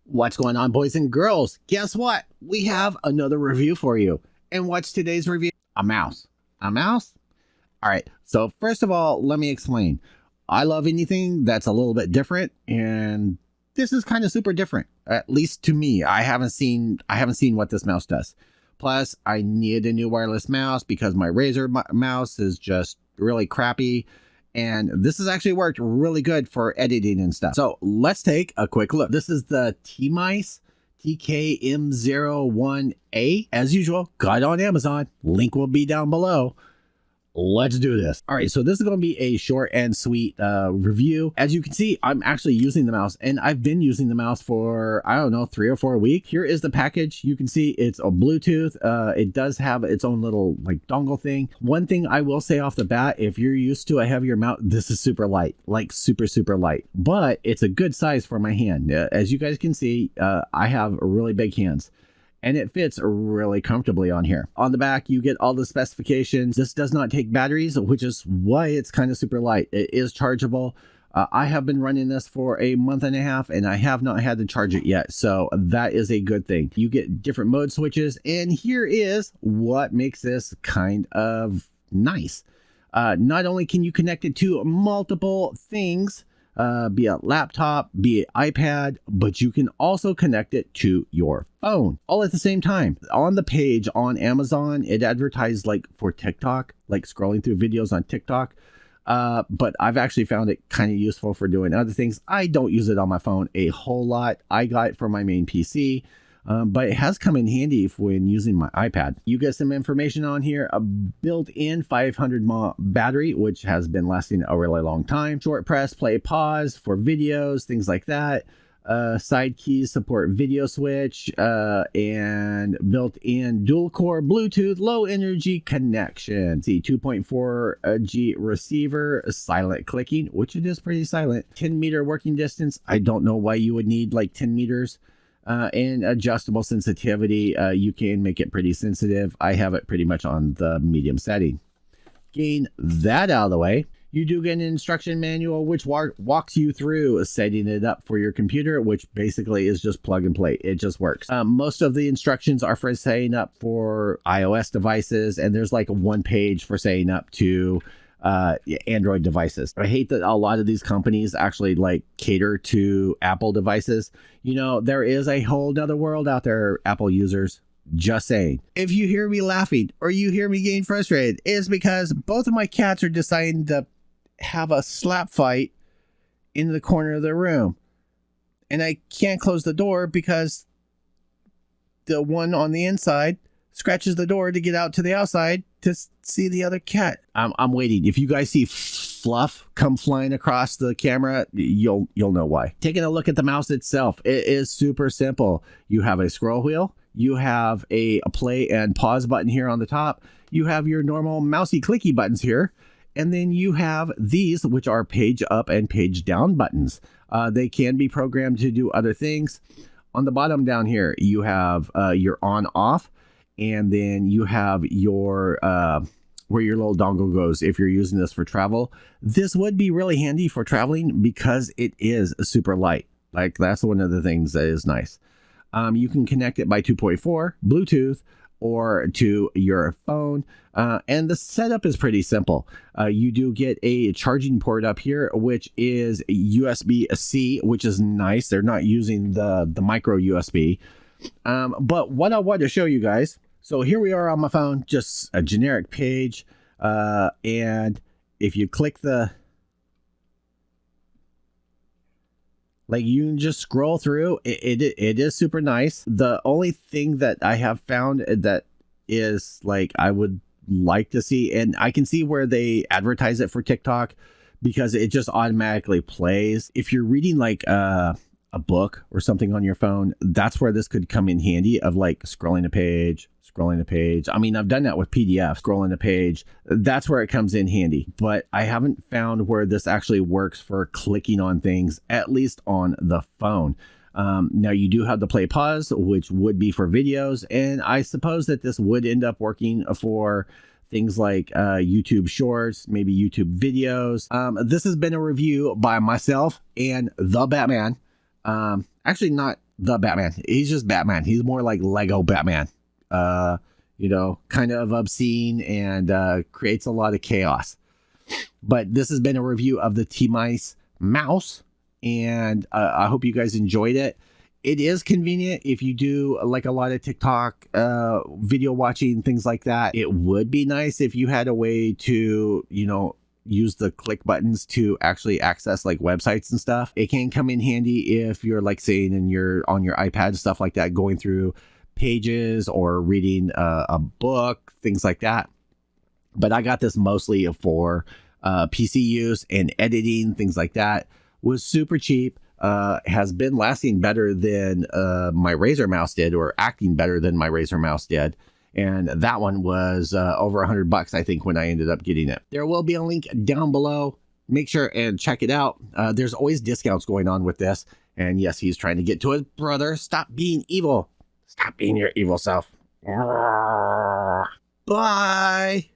What's going on, boys and girls? Guess what? We have another review for you. And what's today's review? A mouse. A mouse? All right. So first of all, let me explain. I love anything that's a little bit different, and this is kind of super different, at least to me. I haven't seen what this mouse does. Plus, I need a new wireless mouse because my Razer mouse is just really crappy. And this has actually worked really good for editing and stuff. So let's take a quick look. This is the TMICE TKM01A. As usual, got it on Amazon. Link will be down below. Let's do this. All right, so this is going to be a short and sweet review. As you can see, I'm actually using the mouse, and I've been using the mouse for, I don't know, 3 or 4 weeks. Here is the package. You can see it's a Bluetooth. It does have its own little like dongle thing. One thing I will say off the bat, if you're used to a heavier mouse, this is super light, like super light, but it's a good size for my hand. As you guys can see, I have really big hands, and it fits really comfortably on here. On the back, you get all the specifications. This does not take batteries, which is why it's kind of super light. It is chargeable. I have been running this for a month and a half, and I have not had to charge it yet. So that is a good thing. You get different mode switches, and here is what makes this kind of nice. Not only can you connect it to multiple things, be it laptop, be it iPad, but you can also connect it to your phone all at the same time. On the page on Amazon, it advertised like for TikTok, like scrolling through videos on TikTok. But I've actually found it kind of useful for doing other things. I don't use it on my phone a whole lot. I got it for my main PC. But it has come in handy when using my iPad. You get some information on here, a built-in 500 mAh battery, which has been lasting a really long time. Short press, play, pause for videos, things like that. Side keys support video switch, and built-in dual-core Bluetooth low-energy connection. See, 2.4G receiver, silent clicking, which it is pretty silent. 10-meter working distance. I don't know why you would need like 10 meters. And adjustable sensitivity, you can make it pretty sensitive. I have it pretty much on the medium setting. Getting that out of the way, you do get an instruction manual which walks you through setting it up for your computer, which basically is just plug and play. It just works. Most of the instructions are for setting up for iOS devices, and there's like 1 page for setting up to Android devices. I hate that a lot of these companies actually like cater to Apple devices. You know, there is a whole nother world out there, Apple users. Just saying. If you hear me laughing or you hear me getting frustrated, it's because both of my cats are deciding to have a slap fight in the corner of the room. And I can't close the door because the one on the inside scratches the door to get out to the outside to see the other cat. I'm waiting. If you guys see fluff come flying across the camera, you'll know why. Taking a look at the mouse itself, it is super simple. You have a scroll wheel. You have a play and pause button here on the top. You have your normal mousey clicky buttons here. And then you have these, which are page up and page down buttons. They can be programmed to do other things. On the bottom down here, you have your on off. And then you have your where your little dongle goes if you're using this for travel. This would be really handy for traveling because it is super light. Like, that's one of the things that is nice. You can connect it by 2.4 Bluetooth or to your phone. And the setup is pretty simple. You do get a charging port up here, which is USB-C, which is nice. They're not using the micro USB. But what I want to show you guys, so here we are on my phone, just a generic page. And if you click the, like, you can just scroll through. It is super nice. The only thing that I have found that is like I would like to see, and I can see where they advertise it for TikTok because it just automatically plays. If you're reading like a book or something on your phone, that's where this could come in handy, of like scrolling a page. I mean, I've done that with PDF, scrolling a page. That's where it comes in handy. But I haven't found where this actually works for clicking on things, at least on the phone. Now you do have the play pause, which would be for videos. And I suppose that this would end up working for things like YouTube shorts, maybe YouTube videos. This has been a review by myself and the Batman. Actually, not the Batman. He's just Batman. He's more like Lego Batman. You know, kind of obscene and creates a lot of chaos. But this has been a review of the TMICE mouse, and I hope you guys enjoyed it. It is convenient if you do like a lot of TikTok video watching, things like that. It would be nice if you had a way to, you know, use the click buttons to actually access like websites and stuff. It can come in handy if you're like saying and you're on your iPad and stuff like that, going through pages or reading a book, things like that. But I got this mostly for PC use and editing, things like that. Was super cheap. Has been lasting better than my Razer mouse did, or acting better than my Razer mouse did. And that one was over $100, I think, when I ended up getting it. There will be a link down below. Make sure and check it out. There's always discounts going on with this. And yes, he's trying to get to his brother. Stop being evil. Stop being your evil self. Bye.